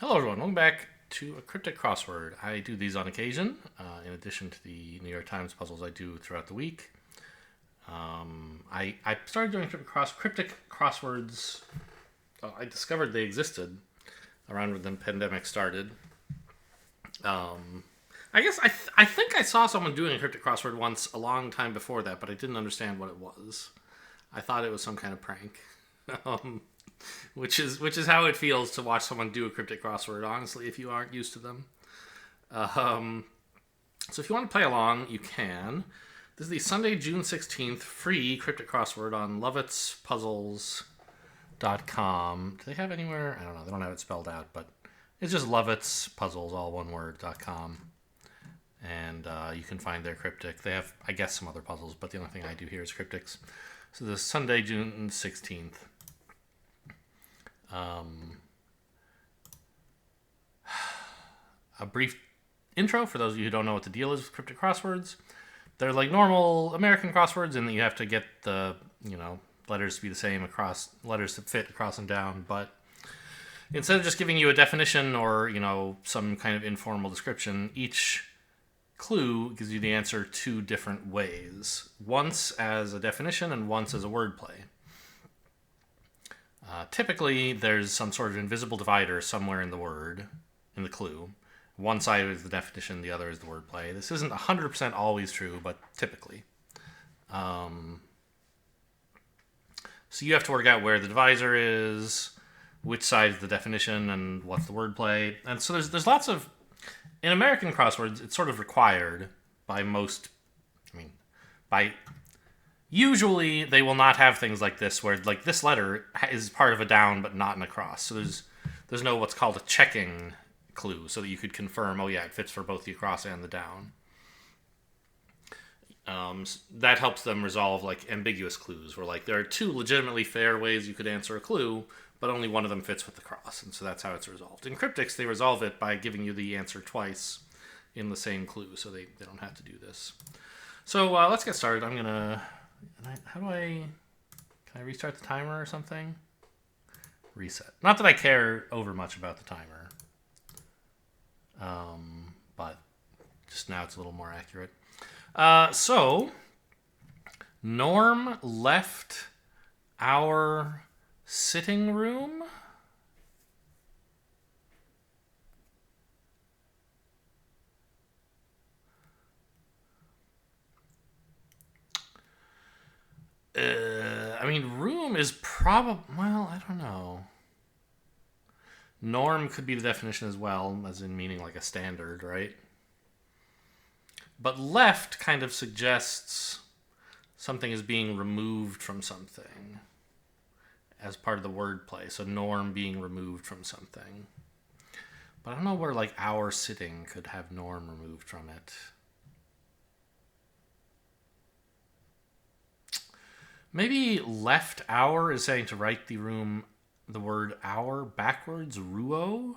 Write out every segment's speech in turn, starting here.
Hello, everyone. Welcome back to a cryptic crossword. I do these on occasion, in addition to the New York Times puzzles I do throughout the week. I started doing cryptic crosswords. I discovered they existed around when the pandemic started. I guess I think I saw someone doing a cryptic crossword once a long time before that, but I didn't understand what it was. I thought it was some kind of prank. Um, which is how it feels to watch someone do a cryptic crossword, honestly, if you aren't used to them. Um, so if you want to play along, you can. This is the Sunday, June 16th free cryptic crossword on lovittspuzzles.com. Do they have anywhere? I don't know. They don't have it spelled out, but it's just lovittspuzzles, all one word.com. And you can find their cryptic. They have, I guess, some other puzzles, but the only thing I do here is cryptics. So this Sunday, June 16th. A brief intro for those of you who don't know what the deal is with cryptic crosswords. They're like normal American crosswords in that you have to get the, letters to be the same across, letters to fit across and down, but instead of just giving you a definition or, some kind of informal description, each clue gives you the answer two different ways. Once as a definition and once as a wordplay. Typically, there's some sort of invisible divider somewhere in the word, in the clue. One side is the definition, the other is the wordplay. This isn't 100% always true, but typically. So you have to work out where the divisor is, which side is the definition, and what's the wordplay. And so there's lots of... In American crosswords, it's sort of required by most... Usually, they will not have things like this, where like this letter is part of a down but not an across. So there's no what's called a checking clue, so that you could confirm, oh yeah, it fits for both the across and the down. That helps them resolve like ambiguous clues, where like there are two legitimately fair ways you could answer a clue, but only one of them fits with the cross, and so that's how it's resolved. In cryptics, they resolve it by giving you the answer twice in the same clue, so they don't have to do this. So let's get started. I'm gonna... Can I restart the timer or something? Reset. Not that I care over much about the timer. But just now it's a little more accurate. So, Norm left our sitting room. Room is probably... Well, I don't know. Norm could be the definition as well, as in meaning like a standard, right? But left kind of suggests something is being removed from something as part of the wordplay. So norm being removed from something. But I don't know where like our sitting could have norm removed from it. Maybe left hour is saying to write the word hour backwards, ruo?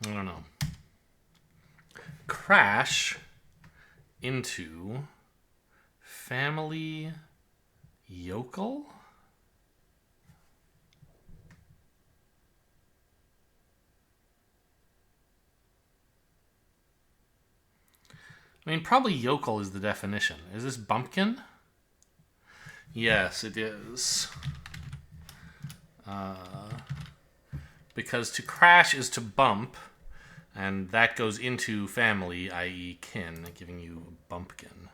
I don't know. Crash into family yokel? Probably yokel is the definition. Is this bumpkin? Yes, it is. Because to crash is to bump, and that goes into family, i.e. kin, giving you bumpkin.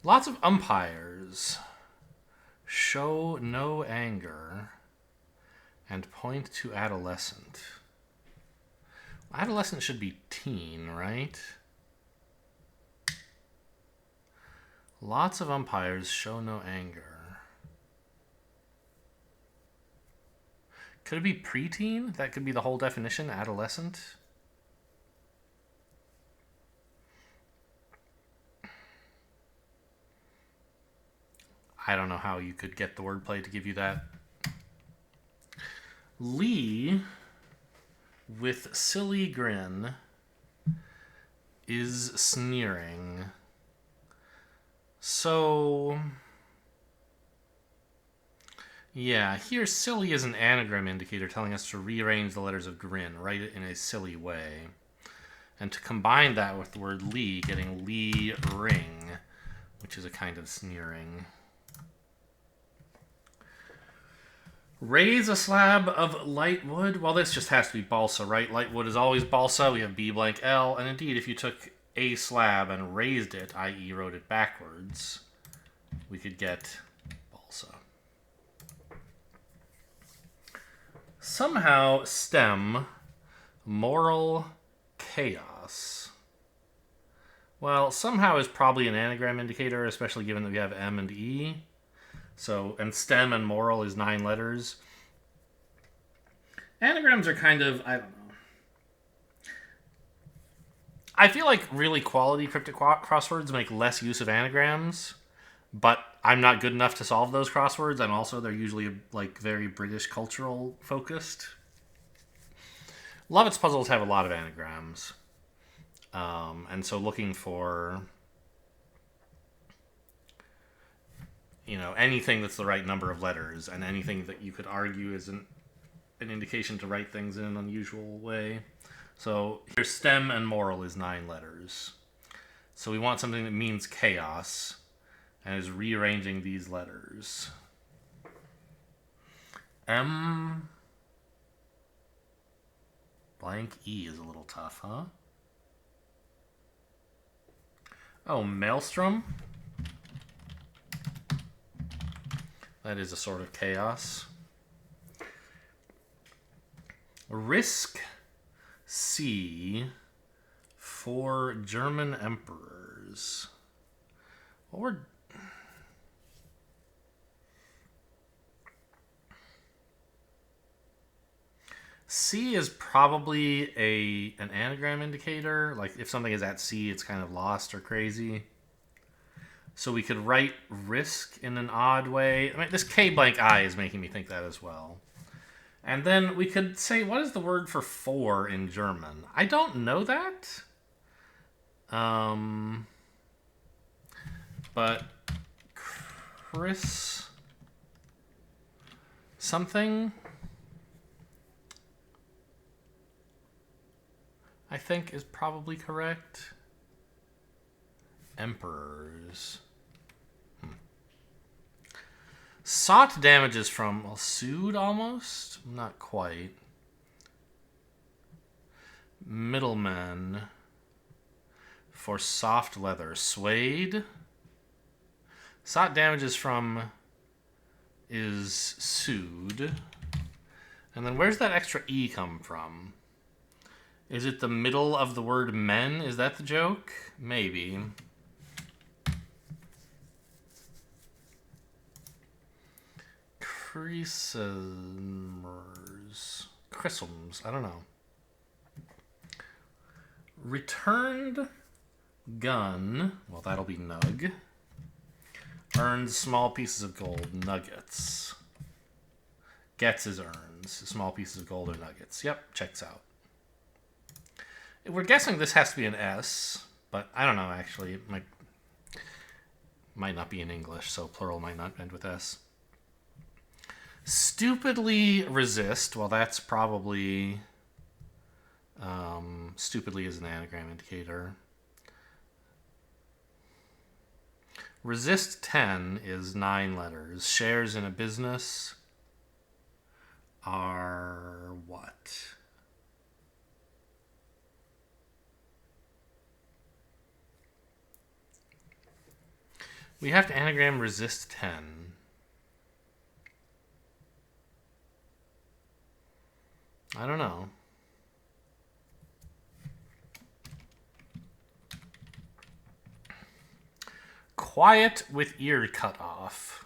Lots of umpires. Show no anger and point to adolescent. Adolescent should be teen, right? Lots of umpires show no anger. Could it be preteen? That could be the whole definition, adolescent. I don't know how you could get the wordplay to give you that. Lee, with silly grin, is sneering. So Yeah, here silly is an anagram indicator telling us to rearrange the letters of grin, write it in a silly way. And to combine that with the word lee, getting lee ring, which is a kind of sneering. Raise a slab of light wood. Well, this just has to be balsa, right? Light wood is always balsa. We have B blank L. And indeed, if you took a slab and raised it, i.e. wrote it backwards, we could get balsa. Somehow stem moral chaos. Well, somehow is probably an anagram indicator, especially given that we have M and E. So, and stem and moral is 9 letters. Anagrams are kind of, I don't know. I feel like really quality cryptic crosswords make less use of anagrams, but I'm not good enough to solve those crosswords, and also they're usually like very British cultural focused. Lovett's puzzles have a lot of anagrams, and so looking for anything that's the right number of letters and anything that you could argue is an indication to write things in an unusual way. So here stem and moral is 9 letters. So we want something that means chaos and is rearranging these letters. M blank E is a little tough, huh? Oh, maelstrom? That is a sort of chaos. Risk C for German emperors. Or C is probably an anagram indicator. Like if something is at C, it's kind of lost or crazy. So we could write risk in an odd way. I mean, this K blank I is making me think that as well. And then we could say, what is the word for 4 in German? I don't know that. But Chris something, I think, is probably correct. Emperors. Sought damages from, well, sued almost? Not quite. Middlemen for soft leather. Suede. Sought damages from is sued. And then where's that extra E come from? Is it the middle of the word men? Is that the joke? Maybe. Chrisms. I don't know. Returned gun. Well, that'll be nug. Earns small pieces of gold. Nuggets. Gets is earns. Small pieces of gold or nuggets. Yep, checks out. We're guessing this has to be an S, but I don't know, actually. It might not be in English, so plural might not end with S. Stupidly resist. Well, that's probably... stupidly is an anagram indicator. Resist 10 is 9 letters. Shares in a business are what? We have to anagram resist 10. I don't know. Quiet with ear cut off.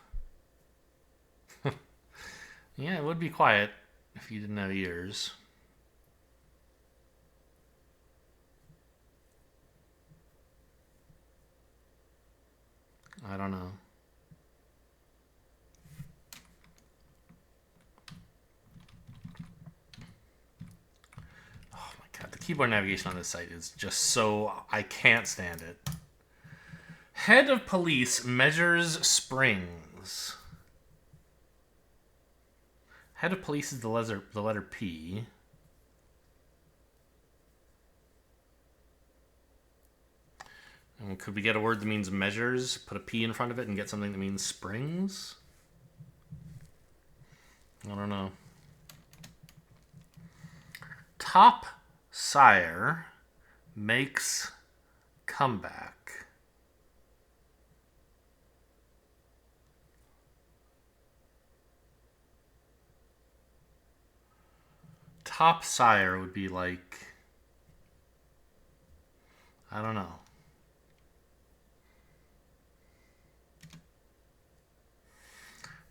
Yeah, it would be quiet if you didn't have ears. I don't know. Oh my god, the keyboard navigation on this site is just so... I can't stand it. Head of police measures springs. Head of police is the letter P. And could we get a word that means measures, put a P in front of it, and get something that means springs? I don't know. Top sire makes comeback. Top sire would be like, I don't know.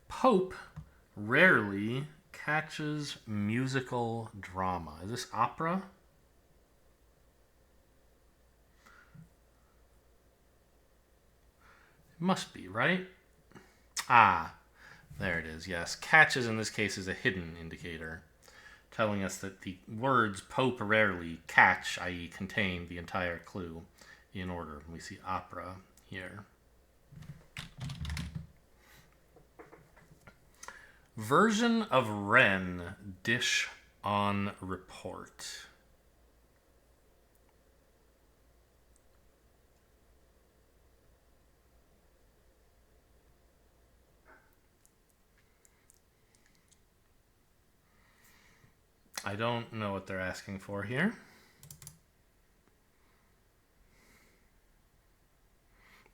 Pope rarely catches musical drama. Is this opera? It must be, right? Ah, there it is, yes. Catches in this case is a hidden indicator, telling us that the words Pope rarely catch, i.e. contain the entire clue in order. We see opera here. Version of Wren dish on report. I don't know what they're asking for here.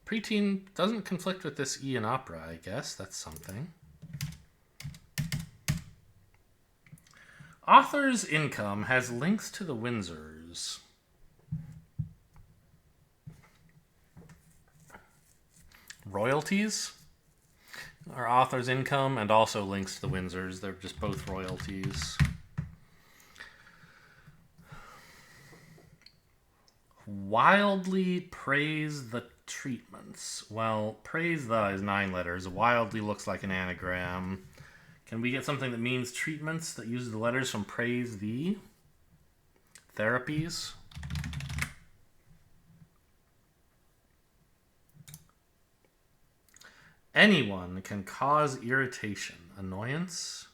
Preteen doesn't conflict with this E in opera, I guess. That's something. Author's income has links to the Windsors. Royalties are author's income and also links to the Windsors. They're just both royalties. Wildly praise the treatments. Well, praise the is 9 letters. Wildly looks like an anagram. Can we get something that means treatments that uses the letters from praise the? Therapies. Anyone can cause irritation. Annoyance.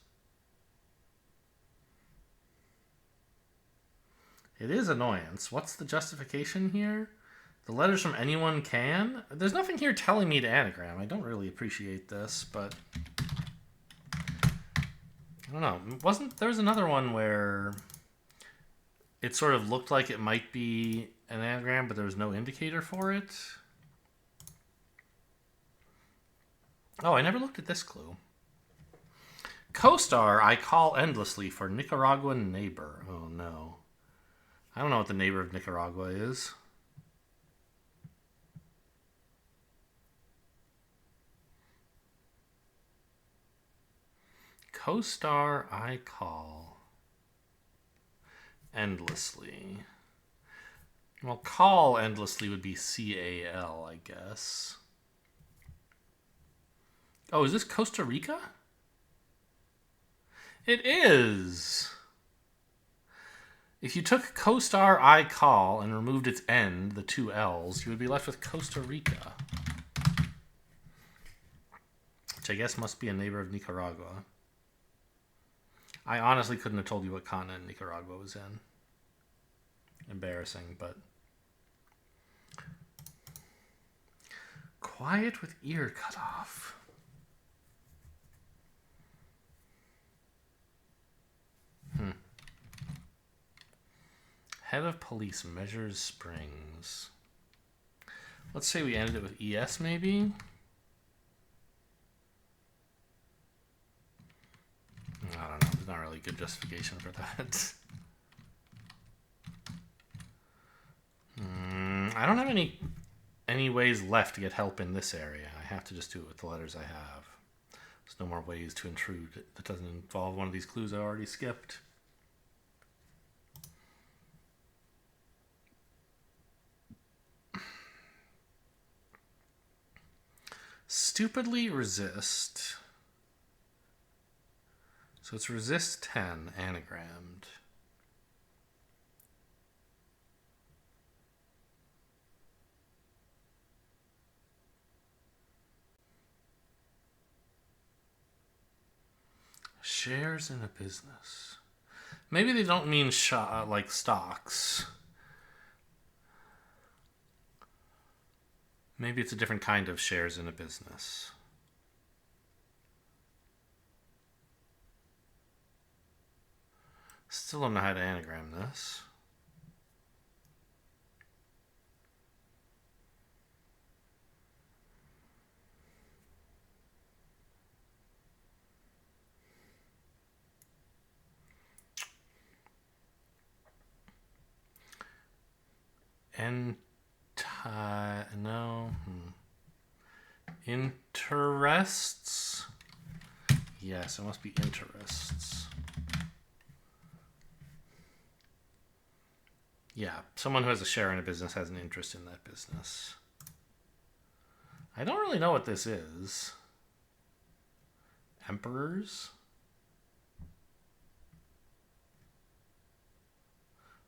It is annoyance. What's the justification here? The letters from anyone can? There's nothing here telling me to anagram. I don't really appreciate this, but I don't know. There was another one where it sort of looked like it might be an anagram, but there was no indicator for it. Oh, I never looked at this clue. Co-star I call endlessly for Nicaraguan neighbor. Oh, no. I don't know what the neighbor of Nicaragua is. Co-star I call endlessly. Well, call endlessly would be C-A-L, I guess. Oh, is this Costa Rica? It is. If you took co-star I call and removed its end, the 2 L's, you would be left with Costa Rica. Which I guess must be a neighbor of Nicaragua. I honestly couldn't have told you what continent Nicaragua was in. Embarrassing, but... Quiet with ear cut off. Head of police measures springs. Let's say we ended it with ES, maybe? I don't know. There's not really a good justification for that. I don't have any ways left to get help in this area. I have to just do it with the letters I have. There's no more ways to intrude that doesn't involve one of these clues I already skipped. Stupidly resist. So it's resist 10 anagrammed. Shares in a business. Maybe they don't mean like stocks. Maybe it's a different kind of shares in a business. Still don't know how to anagram this. No. Interests? Yes, it must be interests. Yeah, someone who has a share in a business has an interest in that business. I don't really know what this is. Emperors?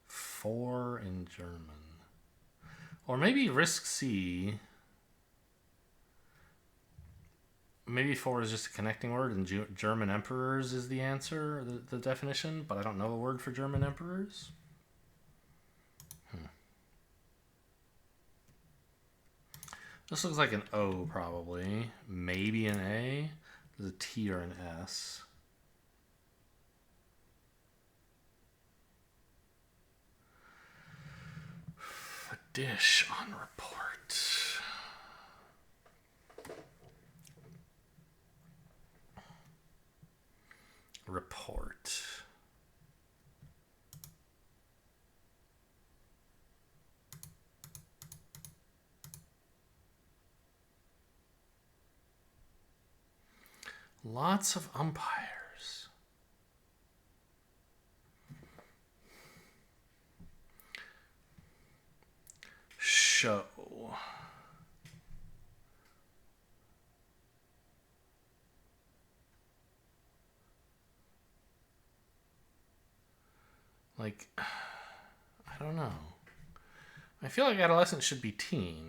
For in German. Or maybe risk C. Maybe for is just a connecting word, and German emperors is the answer, the definition, but I don't know a word for German emperors. This looks like an O, probably. Maybe an A. There's a T or an S. A dish on report. Report. Lots of umpires. Show. Like, I don't know. I feel like adolescent should be teen.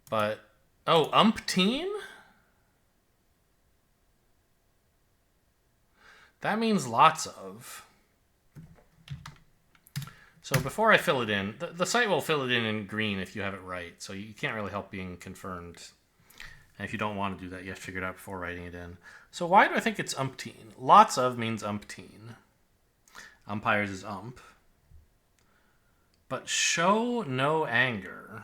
But, oh, umpteen? That means lots of. So before I fill it in, the site will fill it in green if you have it right. So you can't really help being confirmed. And if you don't want to do that, you have to figure it out before writing it in. So why do I think it's umpteen? Lots of means umpteen. Umpires is ump. But show no anger.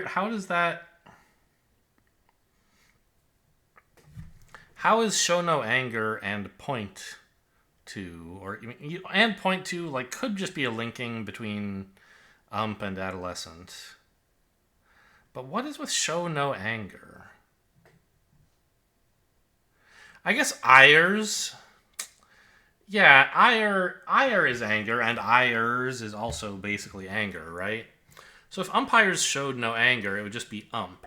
How does that... How is show no anger and point to, and point to, like, could just be a linking between ump and adolescent. But what is with show no anger? I guess ires. Yeah, ire is anger, and ires is also basically anger, right? So if umpires showed no anger, it would just be ump.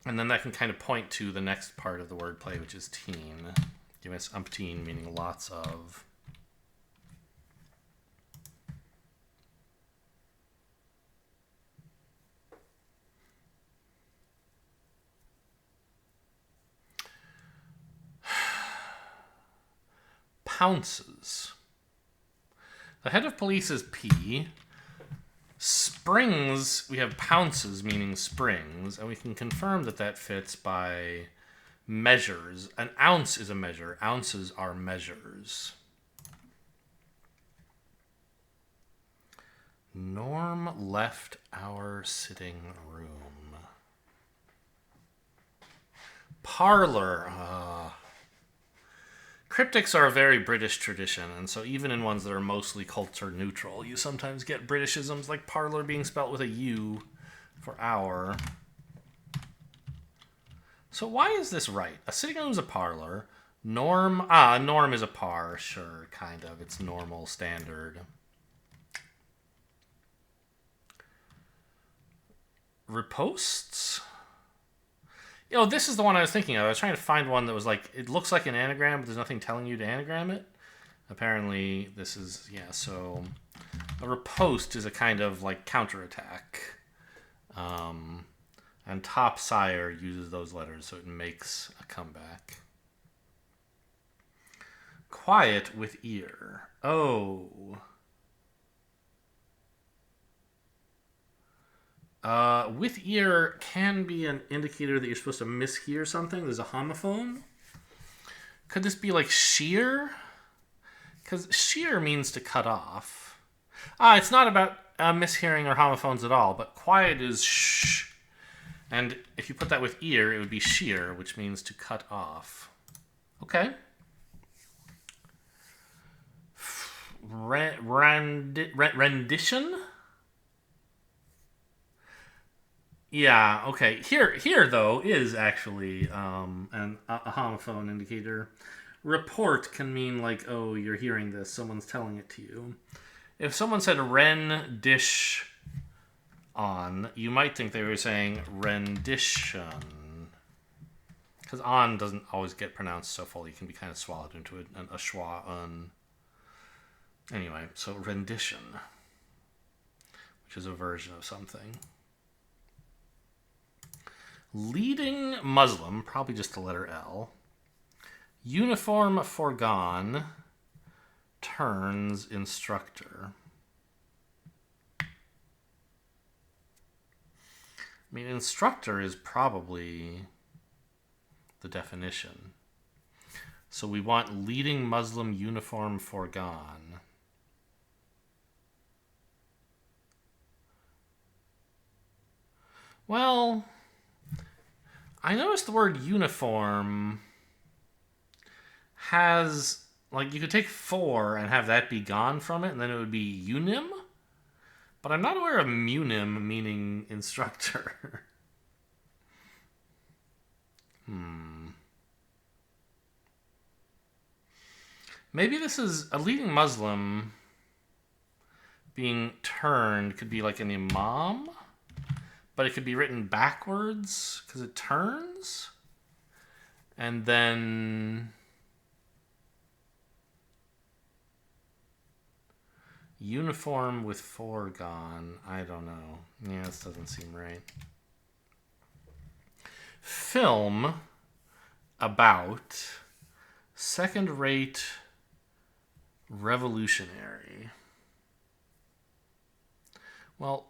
And then that can kind of point to the next part of the wordplay, which is teen. Give us umpteen, meaning lots of. Pounces. The head of police is P. Springs, we have pounces, meaning springs, and we can confirm that that fits by measures. An ounce is a measure. Ounces are measures. Norm left our sitting room. Parlor. Cryptics are a very British tradition, and so even in ones that are mostly culture neutral, you sometimes get Britishisms like parlor being spelt with a U for hour. So why is this right? A sitting room is a parlor. Norm is a par, sure, kind of. It's normal, standard. Riposts? This is the one I was thinking of. I was trying to find one that was like, it looks like an anagram, but there's nothing telling you to anagram it. Apparently, this is, so A riposte is a kind of like counterattack. And top sire uses those letters, so it makes a comeback. Quiet with ear. Oh. With ear can be an indicator that you're supposed to mishear something. There's a homophone. Could this be like shear? Because shear means to cut off. It's not about mishearing or homophones at all, but quiet is shh. And if you put that with ear, it would be shear, which means to cut off. Okay. Rendition? Yeah, okay. Here though is actually a homophone indicator. Report can mean like, oh, you're hearing this. Someone's telling it to you. If someone said rendish on, you might think they were saying rendition. Because on doesn't always get pronounced so fully. It can be kind of swallowed into a schwa un. Anyway, so rendition, which is a version of something. Leading Muslim, probably just the letter L. Uniform foregone, turns instructor. I mean, instructor is probably the definition. So we want leading Muslim uniform foregone. Well, I noticed the word uniform has, like, you could take for and have that be gone from it, and then it would be unim. But I'm not aware of munim meaning instructor. Maybe this is a leading Muslim being turned could be like an imam, but it could be written backwards because it turns. And then uniform with foregone. I don't know. Yeah, this doesn't seem right. Film about second-rate revolutionary. Well,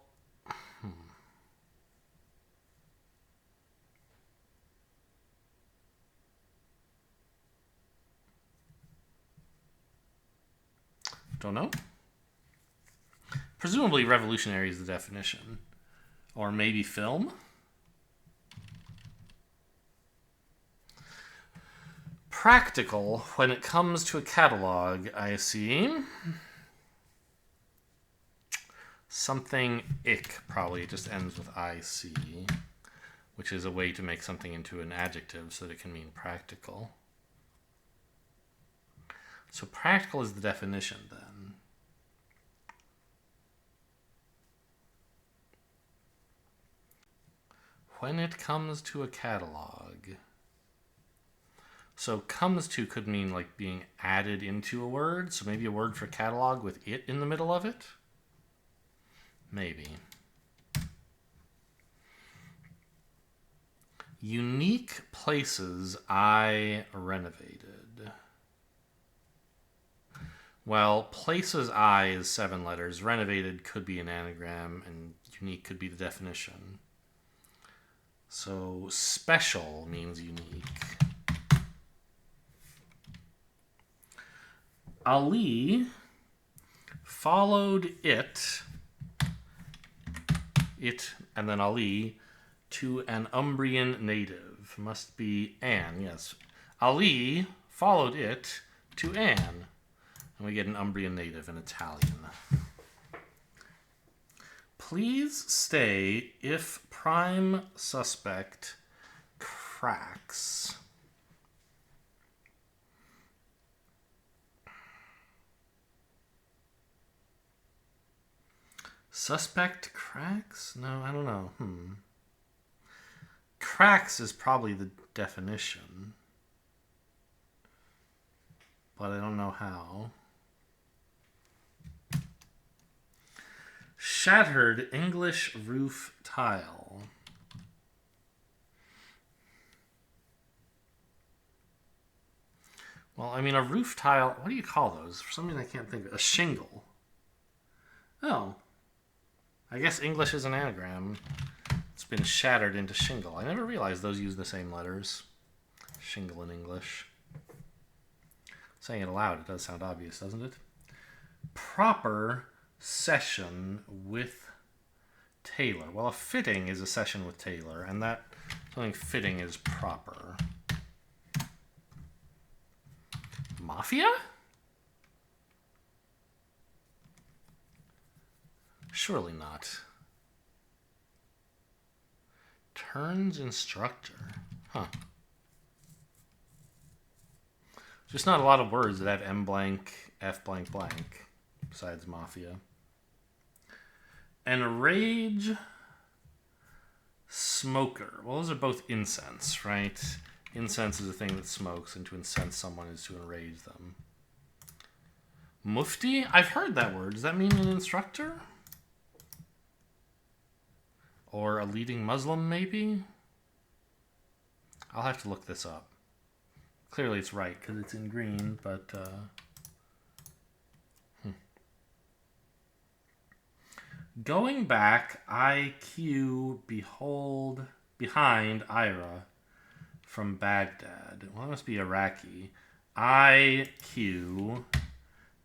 don't know. Presumably revolutionary is the definition. Or maybe film? Practical when it comes to a catalog, I see. Something ick probably just ends with IC, which is a way to make something into an adjective so that it can mean practical. So practical is the definition then. When it comes to a catalog. So comes to could mean like being added into a word. So maybe a word for catalog with it in the middle of it. Maybe. Unique places I renovated. Well, places I is 7 letters. Renovated could be an anagram, and unique could be the definition. So special means unique. Ali followed it, and then Ali, to an Umbrian native. Must be Anne, yes. Ali followed it to Anne. And we get an Umbrian native in Italian. Please stay if prime suspect cracks. Suspect cracks? No, I don't know. Cracks is probably the definition. But I don't know how. Shattered English roof tile. Well, I mean, a roof tile, what do you call those? For some reason I can't think of it. A shingle. Oh. I guess English is an anagram. It's been shattered into shingle. I never realized those use the same letters. Shingle in English. Saying it aloud, it does sound obvious, doesn't it? Proper session with tailor. Well, a fitting is a session with tailor, and that something fitting is proper. Mafia? Surely not. Turns instructor. Huh. Just not a lot of words that have M blank, F blank blank, besides mafia. Enrage smoker. Well, those are both incense, right? Incense is a thing that smokes, and to incense someone is to enrage them. Mufti? I've heard that word. Does that mean an instructor? Or a leading Muslim, maybe? I'll have to look this up. Clearly it's right, because it's in green, but... Going back, IQ, behold, behind Ira from Baghdad. Well, that must be Iraqi. IQ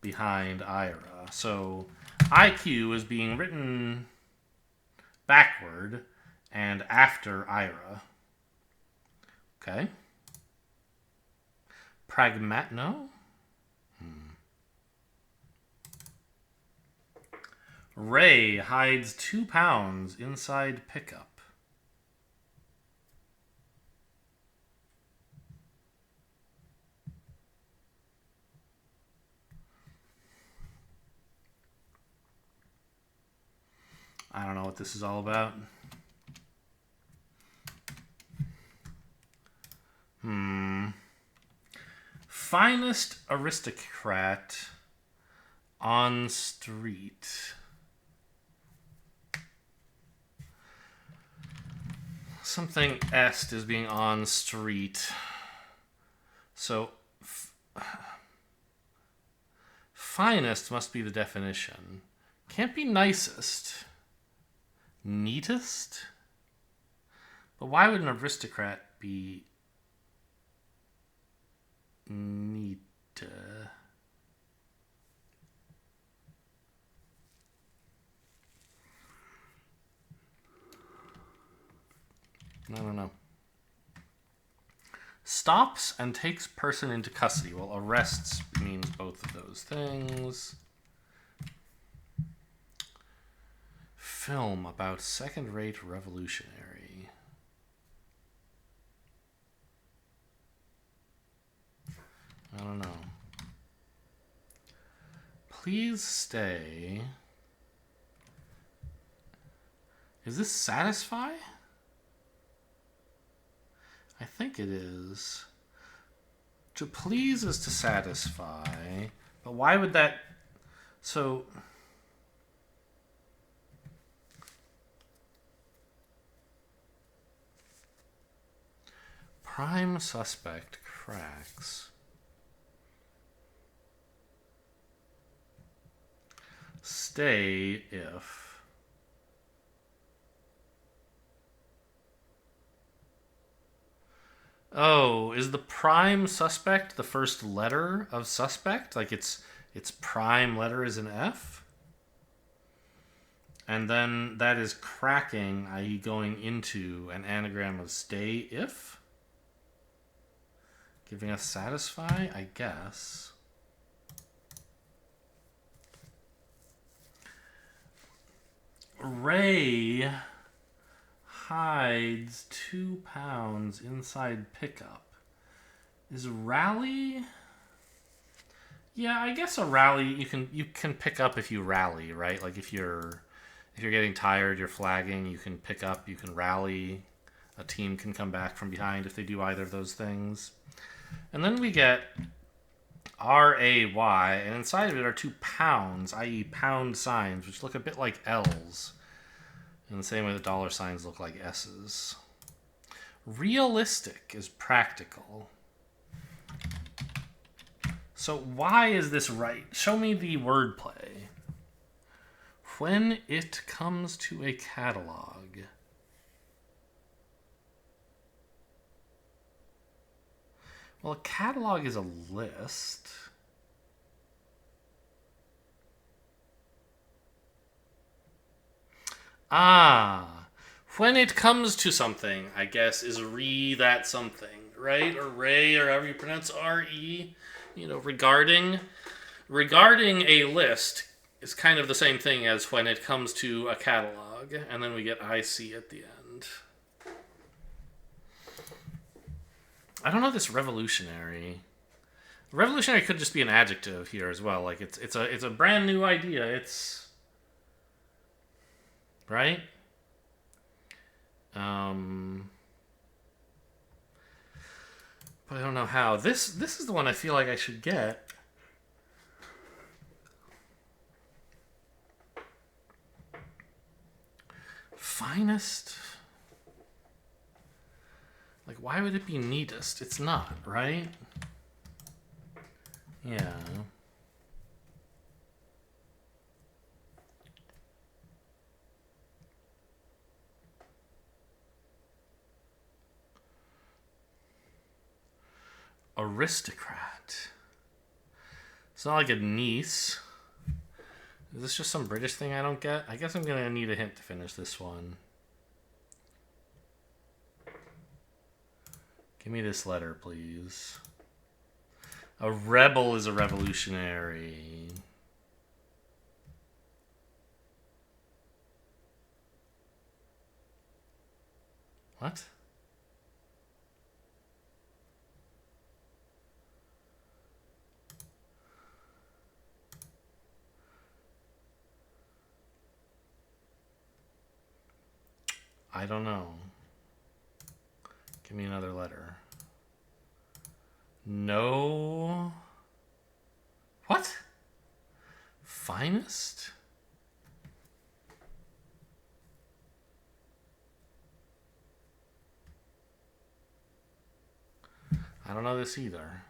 behind Ira. So IQ is being written backward and after Ira. Okay. No? Ray hides 2 pounds inside pickup. I don't know what this is all about. Finest aristocrat on street. Something est is being on street. So, finest must be the definition. Can't be nicest. Neatest? But why would an aristocrat be neat? I don't know. Stops and takes person into custody. Well, arrests means both of those things. Film about second-rate revolutionary. I don't know. Please stay. Is this satisfy? I think it is. To please is to satisfy. But why would that... So... Prime suspect cracks. Stay if... Oh, is the prime suspect the first letter of suspect? Like its prime letter is an F? And then that is cracking, i.e. going into an anagram of stay if? Giving us satisfy, I guess. Ray hides 2 pounds inside pickup. Is rally? Yeah, I guess a rally you can pick up if you rally, right? Like if you're getting tired, you're flagging, you can pick up, you can rally. A team can come back from behind if they do either of those things. And then we get R-A-Y, and inside of it are 2 pounds, i.e. pound signs, which look a bit like L's. In the same way that dollar signs look like S's. Realistic is practical. So why is this right? Show me the wordplay. When it comes to a catalog. Well, a catalog is a list. Ah, when it comes to something, I guess, is that something, right? Or ray, or however you pronounce R-E. You know, regarding a list is kind of the same thing as when it comes to a catalog. And then we get IC at the end. I don't know this revolutionary. Revolutionary could just be an adjective here as well. Like it's a brand new idea. It's right. But I don't know how. This is the one I feel like I should get. Finest. Like, why would it be neatest? It's not, right? Yeah. Aristocrat. It's not like a niece. Is this just some British thing I don't get? I guess I'm going to need a hint to finish this one. Give me this letter, please. A rebel is a revolutionary. What? I don't know. Give me another letter. No. What? Finest? I don't know this either.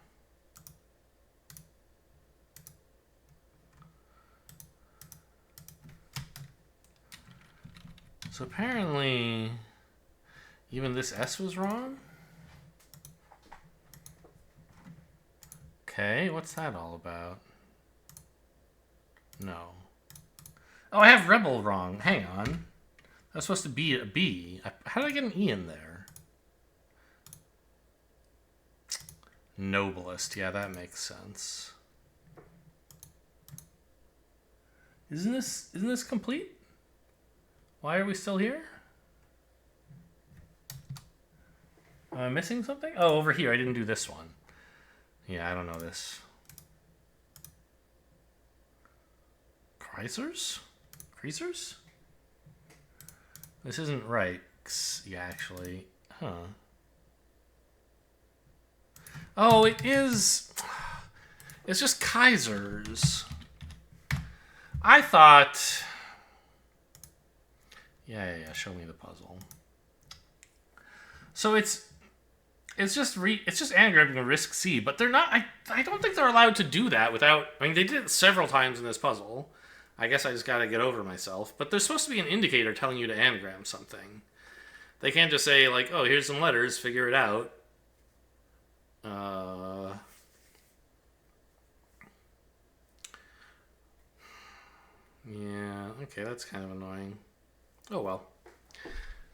So apparently, even this S was wrong? Okay, what's that all about? No. Oh, I have rebel wrong. Hang on. That's supposed to be a B. How did I get an E in there? Noblest. Yeah, that makes sense. Isn't this complete? Why are we still here? Am I missing something? Oh, over here. I didn't do this one. Yeah, I don't know this. Kreisers? Creasers? This isn't right. Yeah, actually. Huh. Oh, it is. It's just Kaisers. I thought. Yeah. Show me the puzzle. So it's just anagramming a risk C, but they're not. I don't think they're allowed to do that without. I mean, they did it several times in this puzzle. I guess I just gotta get over myself. But there's supposed to be an indicator telling you to anagram something. They can't just say like, "Oh, here's some letters. Figure it out." Yeah. Okay, that's kind of annoying. Oh well.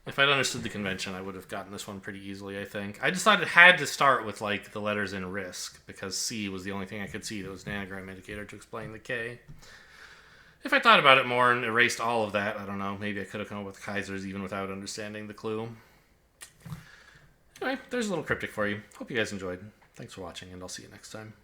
If I'd understood the convention, I would have gotten this one pretty easily, I think. I just thought it had to start with, like, the letters in risk, because C was the only thing I could see that was an anagram indicator to explain the K. If I thought about it more and erased all of that, I don't know, maybe I could have come up with Kaisers even without understanding the clue. Anyway, there's a little cryptic for you. Hope you guys enjoyed. Thanks for watching, and I'll see you next time.